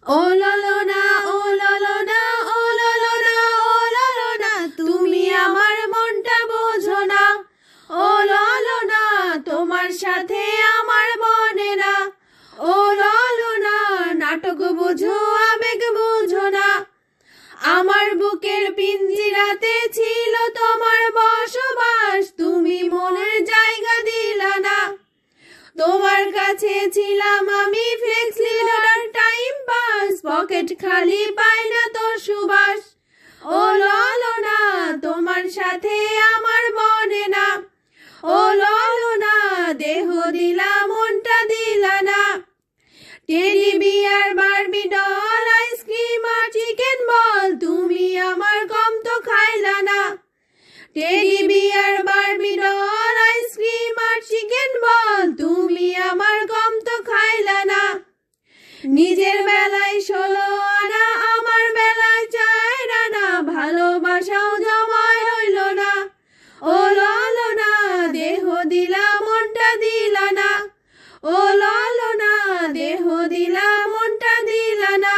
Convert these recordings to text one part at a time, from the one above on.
ও ললনা, ও ললনা, ও ললনা, ও ললনা, তুমি আমার মনটা বোঝো না। ও ললনা, তোমার সাথে আমার বনে না। ও ললনা, নাটক বুঝো আবেগ বুঝো না। আমার বুকের পিঞ্জিরাতে ছিল তোমার বসবাস, তুমি মনের জায়গা দিলা না। তোমার কাছে ছিলাম আমি flexi loader, time pass, pocket খালি পাই না তোর সুবাস। ও ললনা, তোমার সাথে আমার বনে না। ও ললনা, দেহ দিলা মনটা দিলা না। Teddy bear, Barbie doll, ice cream আর চিকেন বল, তুমি আমার কম তো খাইলা না। Teddy bear, Barbie doll, ice cream আর চিকেন বল, তুমি আমার কম তো খাইলা না। নিজের বেলায় 16 আনা, আমার বেলায় 4 আনা, ভালোবাসাও জমায় হইল না। ও ললনা, দেহ দিলা মনটা দিলা না। ও ললনা, দেহ দিলা মনটা দিলা না।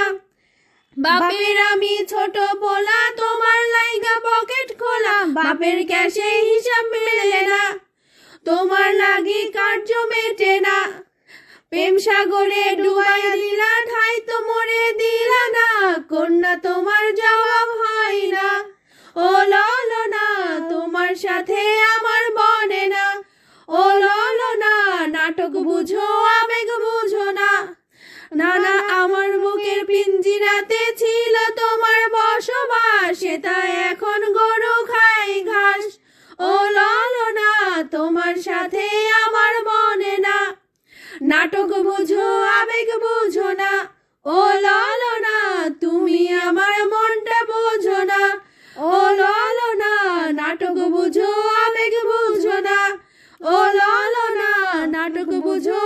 বাপের আমি ছোট পোলা, তোমার লাইগা পকেট খোলা, বাপের ক্যাশে হিসাব মেলে না। তোমার লাগি কার্য মেটে না। প্রেম সাগরে ডুবাইয়া দিলা, ঠাই তো মরে দিলা না। কন্যা তোমার জবাব হয় না। ও ললনা, তোমার সাথে আমার বনে না। ও ললনা, নাটক বুঝো আবেগ বুঝো না। না না, আমার বুকের পিঞ্জিরাতে ছিল তোমার বসবাস, সেটা এখন গরু খায় ঘাস। ও ললনা, তোমার সাথে আমার বনে না। নাটক বুঝো আবেগ বুঝো না। ও ললনা, তুমি আমার মনটা বোঝো না। ও ললনা, নাটক বুঝো আবেগ বুঝো না। ও ললনা, নাটক বুঝো